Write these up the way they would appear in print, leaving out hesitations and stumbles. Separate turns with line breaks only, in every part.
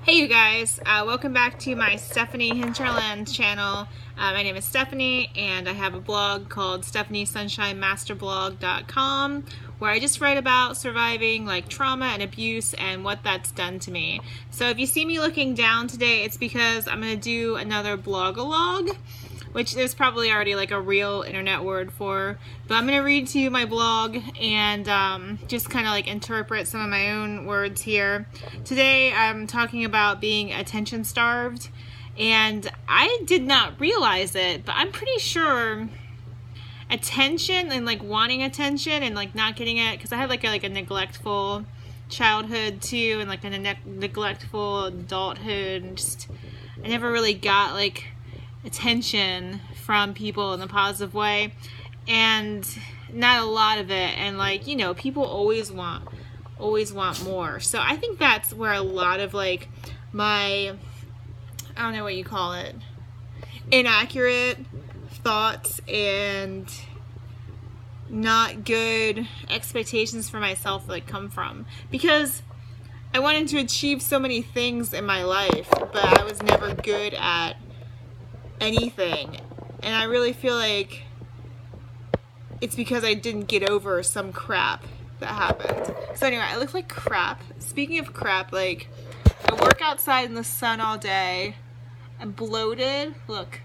Hey you guys, welcome back to my Stephanie Hinterland channel. My name is Stephanie and I have a blog called StephanieSunshineMasterblog.com where I just write about surviving like trauma and abuse and what that's done to me. So if you see me looking down today, it's because I'm going to do another Blogalogue, which there's probably already like a real internet word for, but I'm going to read to you my blog and just kind of like interpret some of my own words here. Today I'm talking about being attention starved, and I did not realize it, but I'm pretty sure attention and like wanting attention and like not getting it, because I had like a neglectful childhood too, and like a neglectful adulthood, and just I never really got like attention from people in a positive way, and not a lot of it, and like, you know, people always want more. So I think that's where a lot of like my, I don't know what you call it, inaccurate thoughts and not good expectations for myself like come from, because I wanted to achieve so many things in my life, but I was never good at anything, and I really feel like it's because I didn't get over some crap that happened. So anyway, I look like crap. Speaking of crap, like I work outside in the sun all day. I'm bloated. Look,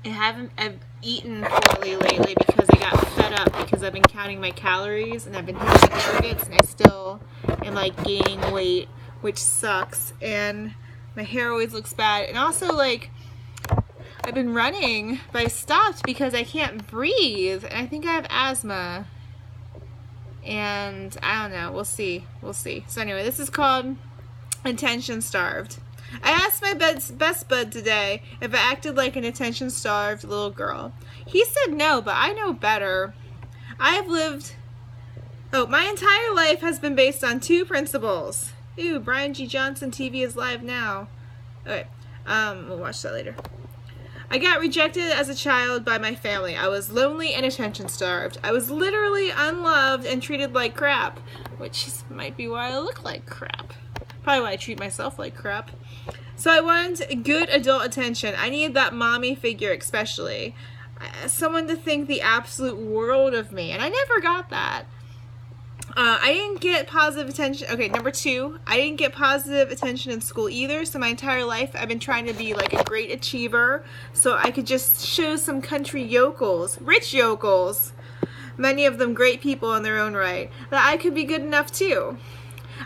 I've eaten poorly lately because I got fed up because I've been counting my calories and I've been hitting targets, and I still am like gaining weight, which sucks, and my hair always looks bad. And also, like, I've been running, but I stopped because I can't breathe, and I think I have asthma, and I don't know, we'll see. So anyway, this is called Attention Starved. I asked my best bud today if I acted like an attention-starved little girl. He said no, but I know better. My entire life has been based on two principles. Ew, Brian G. Johnson TV is live now. Okay, we'll watch that later. I got rejected as a child by my family. I was lonely and attention-starved. I was literally unloved and treated like crap, which might be why I look like crap. Probably why I treat myself like crap. So I wanted good adult attention. I needed that mommy figure especially. Someone to think the absolute world of me, and I never got that. I didn't get positive attention. Okay, number two, I didn't get positive attention in school either, so my entire life I've been trying to be like a great achiever so I could just show some country yokels, rich yokels, many of them great people in their own right, that I could be good enough too.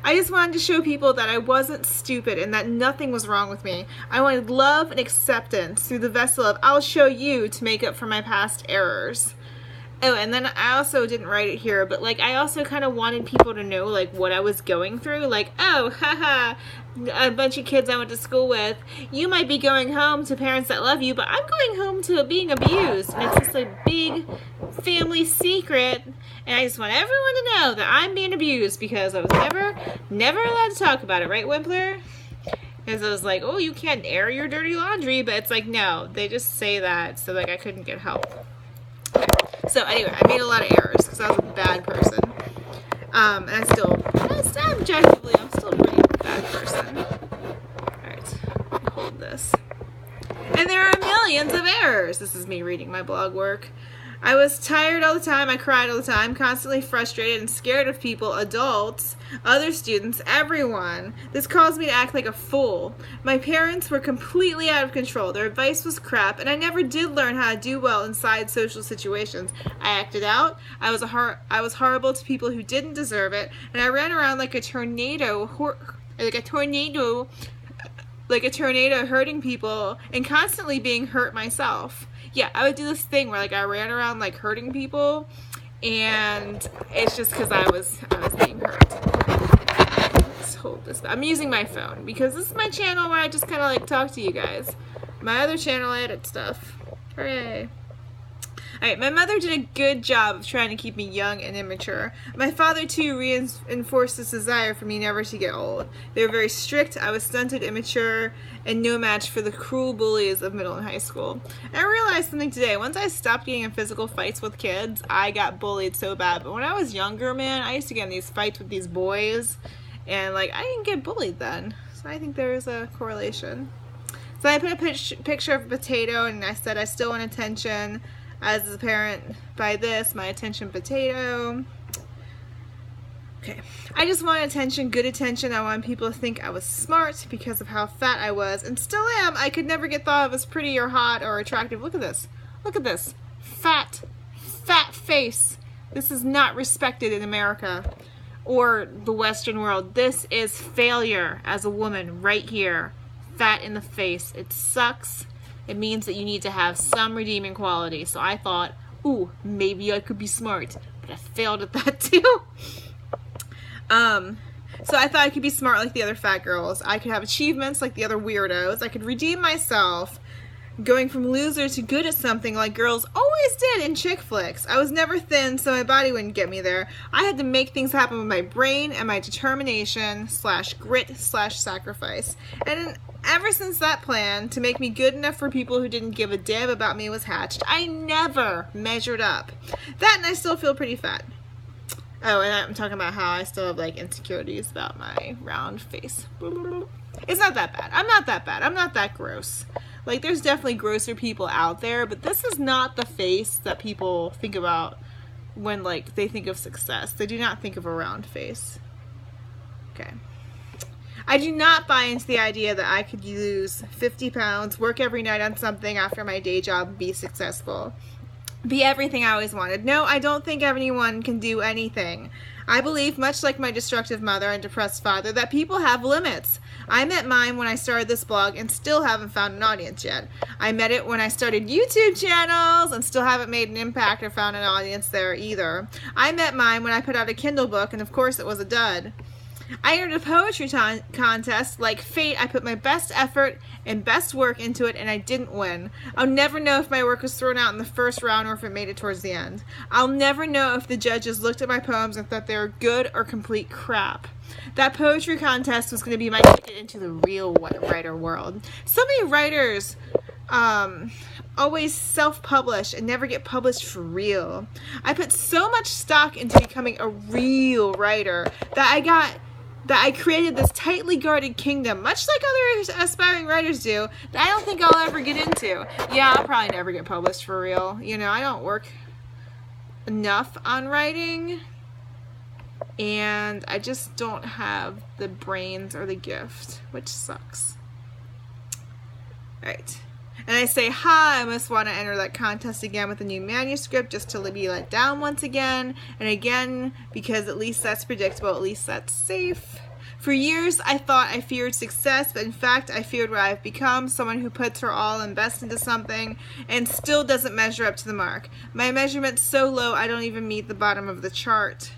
I just wanted to show people that I wasn't stupid and that nothing was wrong with me. I wanted love and acceptance through the vessel of I'll show you to make up for my past errors. Oh, and then I also didn't write it here, but like I also kind of wanted people to know like what I was going through. Like, oh, haha, a bunch of kids I went to school with, you might be going home to parents that love you, but I'm going home to being abused. And it's just like big family secret. And I just want everyone to know that I'm being abused because I was never allowed to talk about it, right, Wimpler? Because I was like, oh, you can't air your dirty laundry, but it's like, no, they just say that so like I couldn't get help. So anyway, I made a lot of errors because I was a bad person. And I'm still objectively, I'm still a pretty bad person. Alright, hold this. And there are millions of errors. This is me reading my blog work. I was tired all the time, I cried all the time, constantly frustrated and scared of people, adults, other students, everyone. This caused me to act like a fool. My parents were completely out of control. Their advice was crap, and I never did learn how to do well inside social situations. I acted out, I was horrible to people who didn't deserve it, and I ran around like a tornado hurting people and constantly being hurt myself. Yeah, I would do this thing where like I ran around like hurting people, and it's just because I was being hurt. Let's hold this. I'm using my phone because this is my channel where I just kind of like talk to you guys. My other channel I edit stuff. Hooray. Alright, my mother did a good job of trying to keep me young and immature. My father, too, reinforced this desire for me never to get old. They were very strict, I was stunted, immature, and no match for the cruel bullies of middle and high school. And I realized something today. Once I stopped getting in physical fights with kids, I got bullied so bad. But when I was younger, man, I used to get in these fights with these boys, And like, I didn't get bullied then. So I think there is a correlation. So I put a picture of a potato, and I said I still want attention as a parent by this, my attention potato. Okay. I just want attention, good attention. I want people to think I was smart because of how fat I was, and still am. I could never get thought of as pretty or hot or attractive. Look at this. Look at this. Fat face. This is not respected in America or the Western world. This is failure as a woman right here. Fat in the face. It sucks. It means that you need to have some redeeming quality. So I thought, ooh, maybe I could be smart. But I failed at that too. So I thought I could be smart like the other fat girls. I could have achievements like the other weirdos. I could redeem myself, going from loser to good at something like girls always did in chick flicks. I was never thin, so my body wouldn't get me there. I had to make things happen with my brain and my determination / grit / sacrifice. And ever since that plan to make me good enough for people who didn't give a damn about me was hatched, I never measured up. That, and I still feel pretty fat. Oh, and I'm talking about how I still have like insecurities about my round face. It's not that bad. I'm not that bad. I'm not that gross. Like, there's definitely grosser people out there, but this is not the face that people think about when, like, they think of success. They do not think of a round face. Okay. I do not buy into the idea that I could lose 50 pounds, work every night on something after my day job, and be successful. Be everything I always wanted. No, I don't think anyone can do anything. I believe, much like my destructive mother and depressed father, that people have limits. I met mine when I started this blog and still haven't found an audience yet. I met it when I started YouTube channels and still haven't made an impact or found an audience there either. I met mine when I put out a Kindle book, and of course it was a dud. I entered a poetry contest. Like fate, I put my best effort and best work into it, and I didn't win. I'll never know if my work was thrown out in the first round or if it made it towards the end. I'll never know if the judges looked at my poems and thought they were good or complete crap. That poetry contest was going to be my ticket into the real writer world. So many writers always self-publish and never get published for real. I put so much stock into becoming a real writer that I created this tightly guarded kingdom, much like other aspiring writers do, that I don't think I'll ever get into. Yeah, I'll probably never get published for real. You know, I don't work enough on writing, and I just don't have the brains or the gift, which sucks. Alright. And I say, I must want to enter that contest again with a new manuscript just to be let down once again and again, because at least that's predictable, at least that's safe. For years, I thought I feared success, but in fact, I feared what I've become, someone who puts her all and best into something and still doesn't measure up to the mark. My measurement's so low, I don't even meet the bottom of the chart.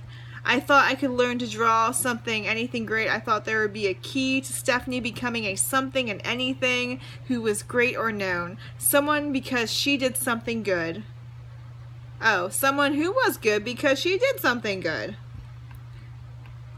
I thought I could learn to draw something, anything great. I thought there would be a key to Stephanie becoming a something and anything who was great or known. Someone because she did something good. Oh, someone who was good because she did something good.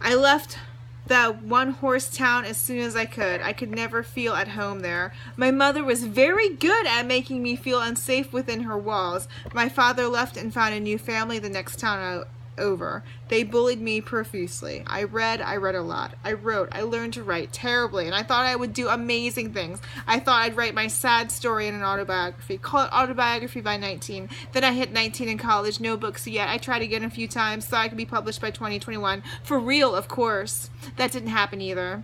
I left that one-horse town as soon as I could. I could never feel at home there. My mother was very good at making me feel unsafe within her walls. My father left and found a new family the next town over. They bullied me profusely. I read a lot. I wrote. I learned to write terribly, and I thought I would do amazing things. I thought I'd write my sad story in an autobiography. Call it autobiography by 19. Then I hit 19 in college. No books yet. I tried again a few times. Thought I could be published by 2021. For real, of course. That didn't happen either.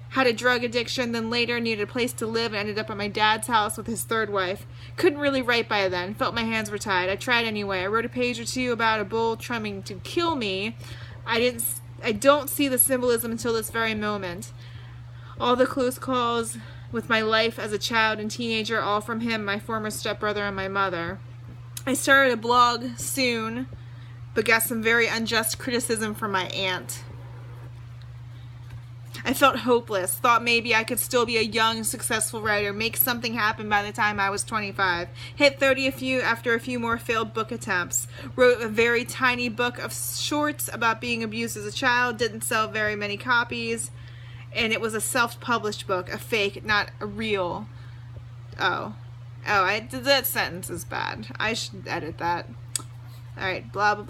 Had a drug addiction, then later needed a place to live and ended up at my dad's house with his third wife. Couldn't really write by then. Felt my hands were tied. I tried anyway. I wrote a page or two about a bull trying to kill me. I don't see the symbolism until this very moment. All the close calls with my life as a child and teenager, all from him, my former stepbrother, and my mother. I started a blog soon, but got some very unjust criticism from my aunt. I felt hopeless, thought maybe I could still be a young, successful writer, make something happen by the time I was 25. Hit 30 after a few more failed book attempts. Wrote a very tiny book of shorts about being abused as a child, didn't sell very many copies, and it was a self-published book, a fake, not a real. That sentence is bad. I should edit that. Alright, blah, blah,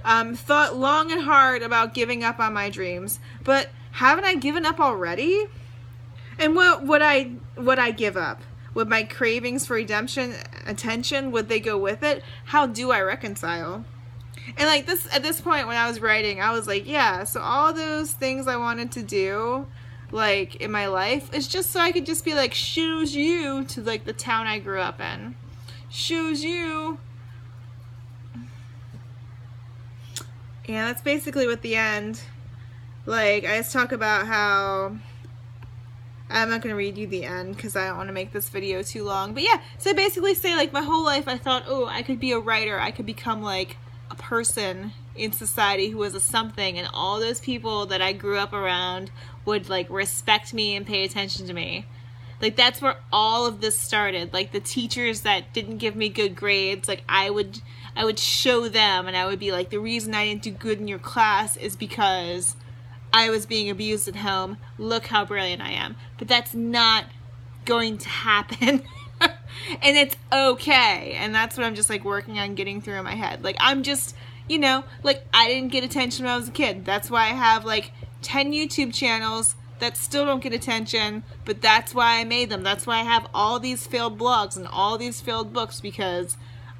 blah. Thought long and hard about giving up on my dreams, but Haven't I given up already? And what would I give up? Would my cravings for attention, would they go with it? How do I reconcile? And like this, at this point when I was writing, I was like, yeah, so all those things I wanted to do, like, in my life, is just so I could just be like, shoes you to, like, the town I grew up in. Shoes you. And that's basically what the end, like, I just talk about how, I'm not going to read you the end because I don't want to make this video too long. But yeah, so I basically say, like, my whole life I thought, oh, I could be a writer. I could become, like, a person in society who was a something. And all those people that I grew up around would, like, respect me and pay attention to me. Like, that's where all of this started. Like, the teachers that didn't give me good grades, like, I would show them and I would be like, the reason I didn't do good in your class is because I was being abused at home. Look how brilliant I am. But that's not going to happen. And it's okay. And that's what I'm just, like, working on getting through in my head. Like, I'm just, you know, like, I didn't get attention when I was a kid. That's why I have, like, 10 YouTube channels that still don't get attention, but that's why I made them. That's why I have all these failed blogs and all these failed books, because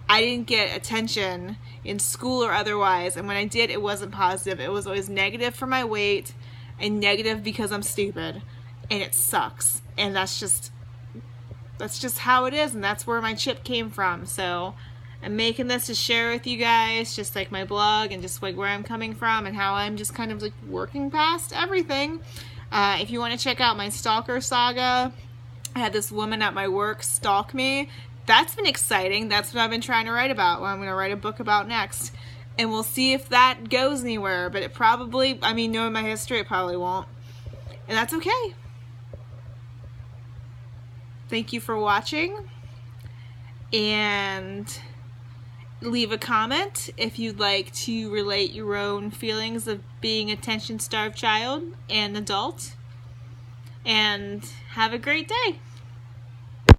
I didn't get attention in school or otherwise, and when I did, it wasn't positive. It was always negative for my weight and negative because I'm stupid, and it sucks. And that's just how it is, and that's where my chip came from. So I'm making this to share with you guys, just like my blog and just like where I'm coming from and how I'm just kind of like working past everything. If you want to check out my stalker saga, I had this woman at my work stalk me. That's been exciting. That's what I've been trying to write about, what I'm going to write a book about next. And we'll see if that goes anywhere. But it probably, I mean, knowing my history, it probably won't. And that's okay. Thank you for watching. And leave a comment if you'd like to relate your own feelings of being an attention-starved child and adult. And have a great day.